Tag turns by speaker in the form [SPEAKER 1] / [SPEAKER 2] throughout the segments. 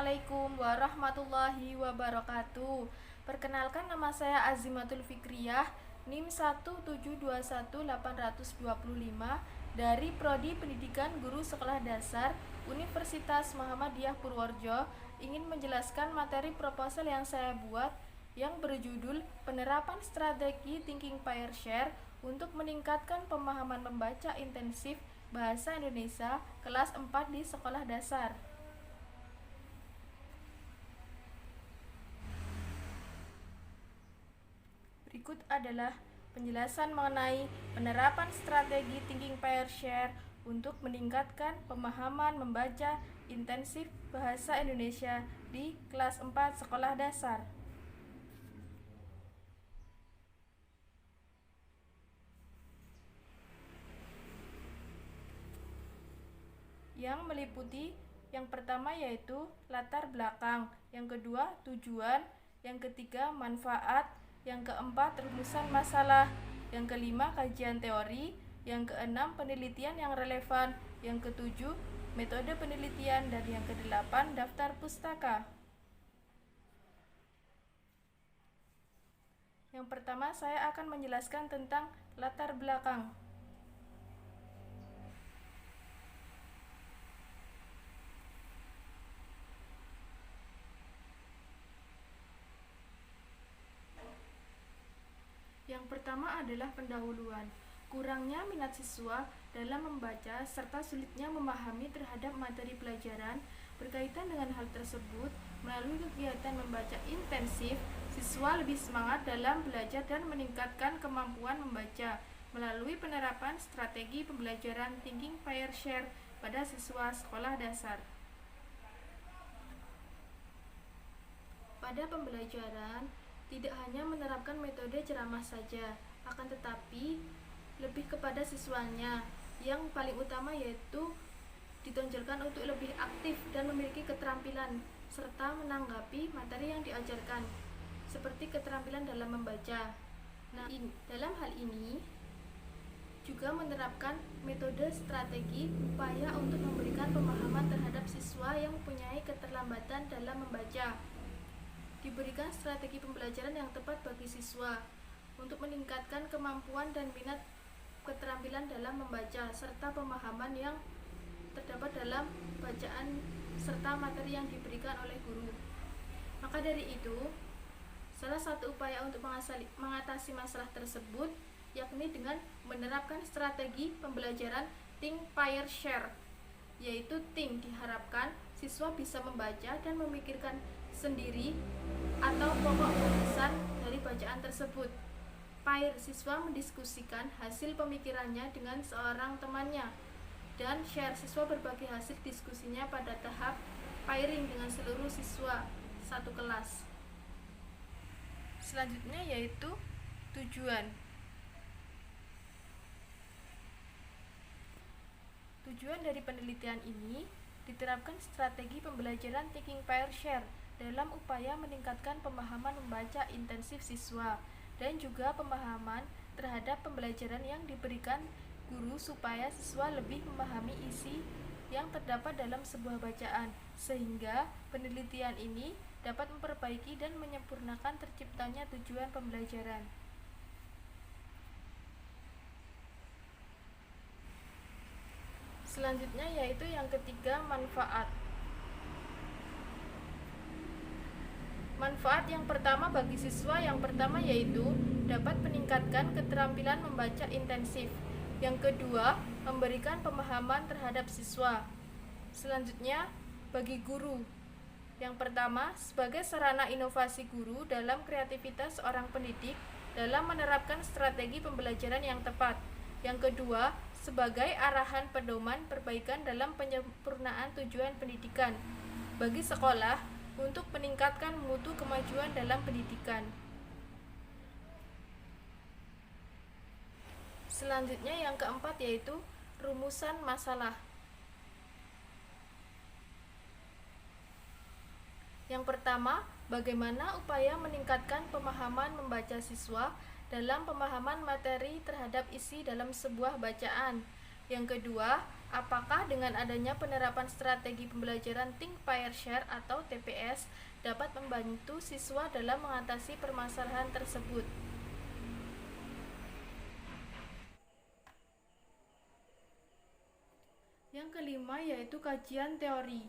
[SPEAKER 1] Assalamualaikum warahmatullahi wabarakatuh. Perkenalkan, nama saya Azimatul Fikriyah, NIM 1721825 dari Prodi Pendidikan Guru Sekolah Dasar Universitas Muhammadiyah Purworejo. Ingin menjelaskan materi proposal yang saya buat yang berjudul Penerapan Strategi Thinking Pair Share untuk meningkatkan pemahaman membaca intensif Bahasa Indonesia kelas 4 di sekolah dasar. Berikut adalah penjelasan mengenai penerapan strategi Thinking Pair Share untuk meningkatkan pemahaman membaca intensif Bahasa Indonesia di kelas 4 sekolah dasar. Yang meliputi yang pertama yaitu latar belakang, yang kedua tujuan, yang ketiga manfaat, yang keempat rumusan masalah, yang kelima kajian teori, yang keenam penelitian yang relevan, yang ketujuh metode penelitian, dan yang kedelapan daftar pustaka. Yang pertama saya akan menjelaskan tentang latar belakang. Yang pertama adalah pendahuluan. Kurangnya minat siswa dalam membaca serta sulitnya memahami terhadap materi pelajaran. Berkaitan dengan hal tersebut, melalui kegiatan membaca intensif, siswa lebih semangat dalam belajar dan meningkatkan kemampuan membaca melalui penerapan strategi pembelajaran Thinking Pair Share pada siswa sekolah dasar. Pada pembelajaran, tidak hanya menerapkan metode ceramah saja, akan tetapi lebih kepada siswanya. Yang paling utama yaitu ditonjolkan untuk lebih aktif dan memiliki keterampilan serta menanggapi materi yang diajarkan, seperti keterampilan dalam membaca. Nah, dalam hal ini juga menerapkan metode strategi upaya untuk memberikan pemahaman terhadap siswa yang mempunyai keterlambatan dalam membaca. Diberikan strategi pembelajaran yang tepat bagi siswa untuk meningkatkan kemampuan dan minat keterampilan dalam membaca serta pemahaman yang terdapat dalam bacaan serta materi yang diberikan oleh guru. Maka dari itu, salah satu upaya untuk mengatasi masalah tersebut yakni dengan menerapkan strategi pembelajaran Think Pair Share, yaitu Think diharapkan siswa bisa membaca dan memikirkan sendiri atau pokok tulisan dari bacaan tersebut. Pair, siswa mendiskusikan hasil pemikirannya dengan seorang temannya, dan share, siswa berbagi hasil diskusinya pada tahap pairing dengan seluruh siswa satu kelas. Selanjutnya yaitu tujuan. Tujuan dari penelitian ini diterapkan strategi pembelajaran Thinking Pair Share dalam upaya meningkatkan pemahaman membaca intensif siswa dan juga pemahaman terhadap pembelajaran yang diberikan guru supaya siswa lebih memahami isi yang terdapat dalam sebuah bacaan, sehingga penelitian ini dapat memperbaiki dan menyempurnakan terciptanya tujuan pembelajaran. Selanjutnya yaitu yang ketiga, manfaat. Manfaat yang pertama bagi siswa yang pertama yaitu dapat meningkatkan keterampilan membaca intensif. Yang kedua, memberikan pemahaman terhadap siswa. Selanjutnya, bagi guru. Yang pertama, sebagai sarana inovasi guru dalam kreativitas seorang pendidik dalam menerapkan strategi pembelajaran yang tepat. Yang kedua, sebagai arahan pedoman perbaikan dalam penyempurnaan tujuan pendidikan bagi sekolah untuk meningkatkan mutu kemajuan dalam pendidikan. Selanjutnya yang keempat yaitu rumusan masalah. Yang pertama, bagaimana upaya meningkatkan pemahaman membaca siswa dalam pemahaman materi terhadap isi dalam sebuah bacaan. Yang kedua, apakah dengan adanya penerapan strategi pembelajaran Think, Pair, Share atau TPS dapat membantu siswa dalam mengatasi permasalahan tersebut? Yang kelima yaitu kajian teori.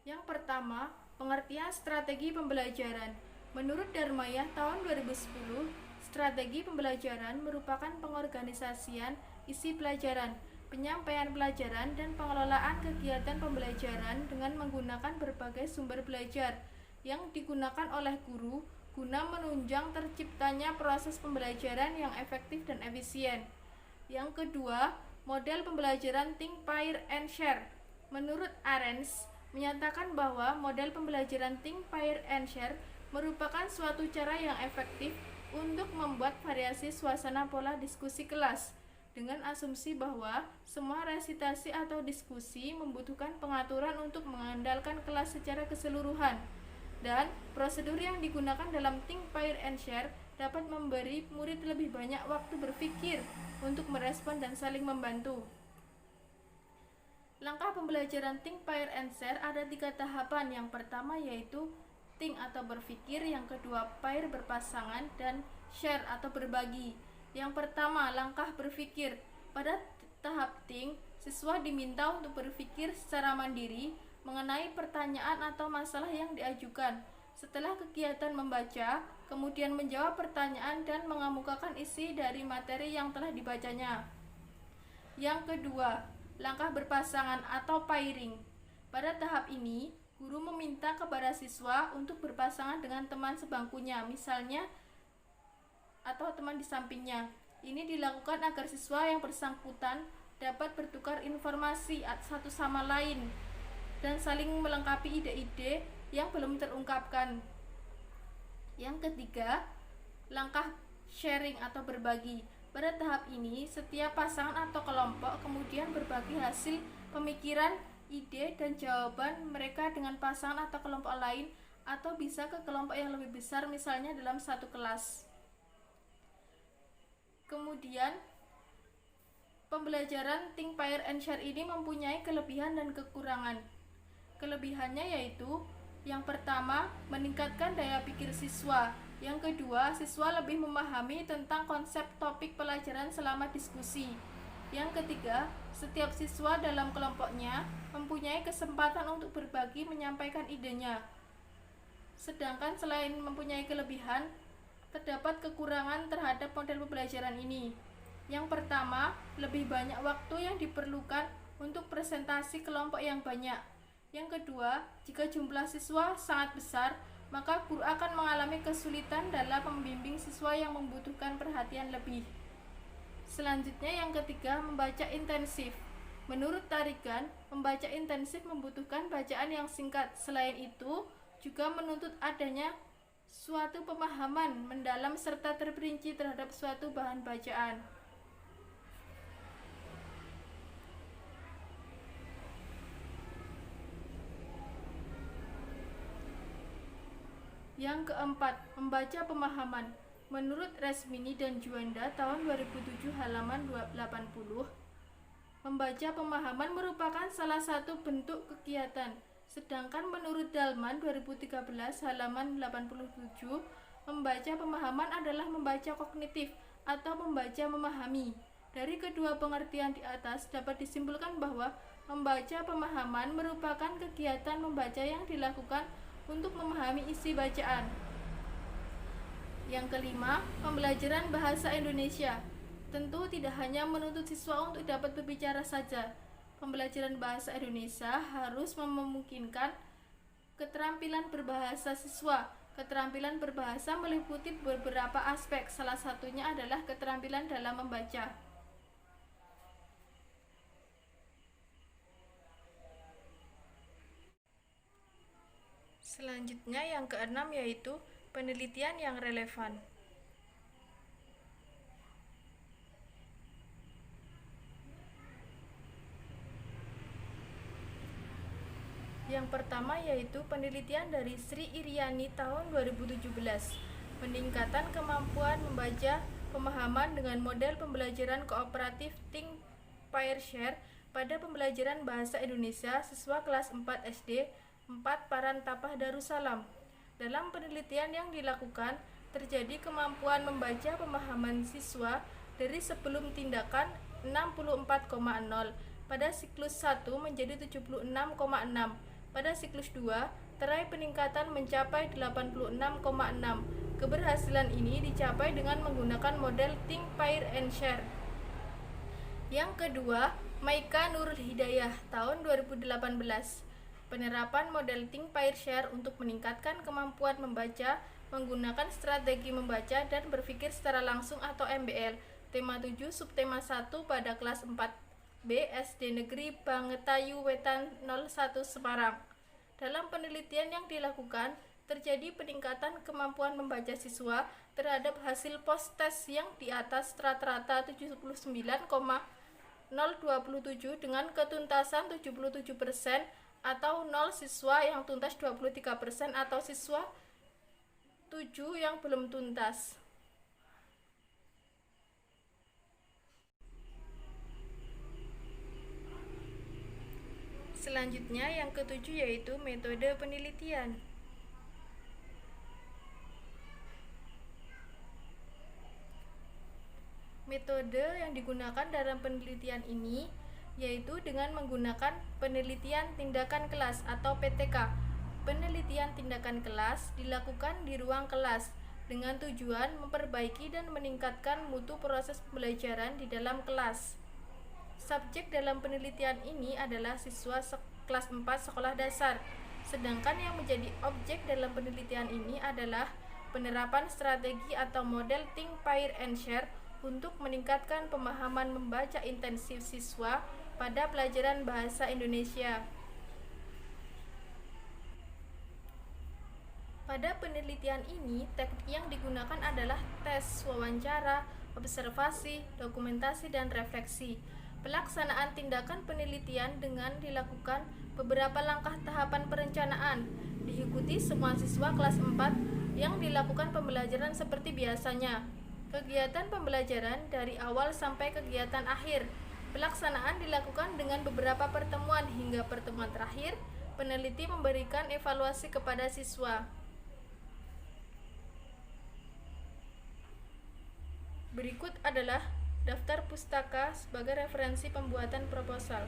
[SPEAKER 1] Yang pertama, pengertian strategi pembelajaran. Menurut Darmaya tahun 2010, strategi pembelajaran merupakan pengorganisasian isi pelajaran, penyampaian pelajaran, dan pengelolaan kegiatan pembelajaran dengan menggunakan berbagai sumber belajar yang digunakan oleh guru guna menunjang terciptanya proses pembelajaran yang efektif dan efisien. Yang kedua, model pembelajaran Think, Pair, and Share. Menurut Arens, menyatakan bahwa model pembelajaran Think, Pair, and Share merupakan suatu cara yang efektif untuk membuat variasi suasana pola diskusi kelas, dengan asumsi bahwa semua resitasi atau diskusi membutuhkan pengaturan untuk mengandalkan kelas secara keseluruhan, dan prosedur yang digunakan dalam Think, Pair, and Share dapat memberi murid lebih banyak waktu berpikir untuk merespon dan saling membantu. Langkah pembelajaran Think, Pair, and Share ada 3 tahapan. Yang pertama yaitu Think atau berpikir, yang kedua Pair berpasangan, dan Share atau berbagi. Yang pertama, langkah berpikir. Pada tahap Think, siswa diminta untuk berpikir secara mandiri mengenai pertanyaan atau masalah yang diajukan. Setelah kegiatan membaca, kemudian menjawab pertanyaan dan mengemukakan isi dari materi yang telah dibacanya. Yang kedua, langkah berpasangan atau pairing. Pada tahap ini, guru meminta kepada siswa untuk berpasangan dengan teman sebangkunya, misalnya atau teman di sampingnya. Ini dilakukan agar siswa yang bersangkutan dapat bertukar informasi satu sama lain dan saling melengkapi ide-ide yang belum terungkapkan. Yang ketiga, langkah sharing atau berbagi. Pada tahap ini, setiap pasangan atau kelompok kemudian berbagi hasil pemikiran, ide, dan jawaban mereka dengan pasangan atau kelompok lain, atau bisa ke kelompok yang lebih besar, misalnya dalam satu kelas. Kemudian, pembelajaran Think, Pair, and Share ini mempunyai kelebihan dan kekurangan. Kelebihannya yaitu, yang pertama, meningkatkan daya pikir siswa. Yang kedua, siswa lebih memahami tentang konsep topik pelajaran selama diskusi. Yang ketiga, setiap siswa dalam kelompoknya mempunyai kesempatan untuk berbagi menyampaikan idenya. Sedangkan selain mempunyai kelebihan, terdapat kekurangan terhadap model pembelajaran ini. Yang pertama, lebih banyak waktu yang diperlukan untuk presentasi kelompok yang banyak. Yang kedua, jika jumlah siswa sangat besar, maka guru akan mengalami kesulitan dalam membimbing siswa yang membutuhkan perhatian lebih. Selanjutnya yang ketiga, membaca intensif. Menurut Tarigan, membaca intensif membutuhkan bacaan yang singkat. Selain itu, juga menuntut adanya suatu pemahaman mendalam serta terperinci terhadap suatu bahan bacaan. Yang keempat, membaca pemahaman. Menurut Resmini dan Juanda tahun 2007 halaman 80, membaca pemahaman merupakan salah satu bentuk kegiatan. Sedangkan menurut Dalman 2013 halaman 87, membaca pemahaman adalah membaca kognitif atau membaca memahami. Dari kedua pengertian di atas dapat disimpulkan bahwa membaca pemahaman merupakan kegiatan membaca yang dilakukan untuk memahami isi bacaan. Yang kelima, pembelajaran bahasa Indonesia. Tentu tidak hanya menuntut siswa untuk dapat berbicara saja. Pembelajaran bahasa Indonesia harus memungkinkan keterampilan berbahasa siswa. Keterampilan berbahasa meliputi beberapa aspek, salah satunya adalah keterampilan dalam membaca. Selanjutnya yang keenam yaitu penelitian yang relevan. Yang pertama yaitu penelitian dari Sri Iriani tahun 2017, peningkatan kemampuan membaca pemahaman dengan model pembelajaran kooperatif Think, Pair, Share pada pembelajaran Bahasa Indonesia siswa kelas 4 SD 4 Parantapah Darussalam. Dalam penelitian yang dilakukan, terjadi kemampuan membaca pemahaman siswa dari sebelum tindakan 64,0 pada siklus 1 menjadi 76,6. Pada siklus 2, terai peningkatan mencapai 86,6. Keberhasilan ini dicapai dengan menggunakan model Think, Pair, and Share. Yang kedua, Maika Nurul Hidayah tahun 2018. Penerapan model Think, Pair, Share untuk meningkatkan kemampuan membaca menggunakan strategi membaca dan berpikir secara langsung atau MBL. Tema 7 subtema 1 pada kelas 4B SD Negeri Bangetayu Wetan 01 Semarang. Dalam penelitian yang dilakukan, terjadi peningkatan kemampuan membaca siswa terhadap hasil post-test yang di atas rata-rata 79,027 dengan ketuntasan 77% atau 0 siswa yang tuntas 23% atau siswa 7 yang belum tuntas. Selanjutnya yang ketujuh yaitu metode penelitian. Metode yang digunakan dalam penelitian ini yaitu dengan menggunakan penelitian tindakan kelas atau PTK. Penelitian tindakan kelas dilakukan di ruang kelas dengan tujuan memperbaiki dan meningkatkan mutu proses pembelajaran di dalam kelas. Subjek dalam penelitian ini adalah siswa kelas 4 sekolah dasar, sedangkan yang menjadi objek dalam penelitian ini adalah penerapan strategi atau model Think, Pair, and Share untuk meningkatkan pemahaman membaca intensif siswa pada pelajaran bahasa Indonesia. Pada penelitian ini, teknik yang digunakan adalah tes, wawancara, observasi, dokumentasi, dan refleksi. Pelaksanaan tindakan penelitian dengan dilakukan beberapa langkah tahapan perencanaan, diikuti semua siswa kelas 4 yang dilakukan pembelajaran seperti biasanya. Kegiatan pembelajaran dari awal sampai kegiatan akhir. Pelaksanaan dilakukan dengan beberapa pertemuan hingga pertemuan terakhir, peneliti memberikan evaluasi kepada siswa. Berikut adalah daftar pustaka sebagai referensi pembuatan proposal.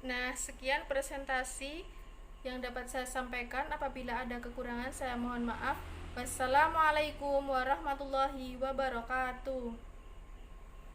[SPEAKER 1] Nah, sekian presentasi yang dapat saya sampaikan. Apabila ada kekurangan, saya mohon maaf. Wassalamualaikum warahmatullahi wabarakatuh.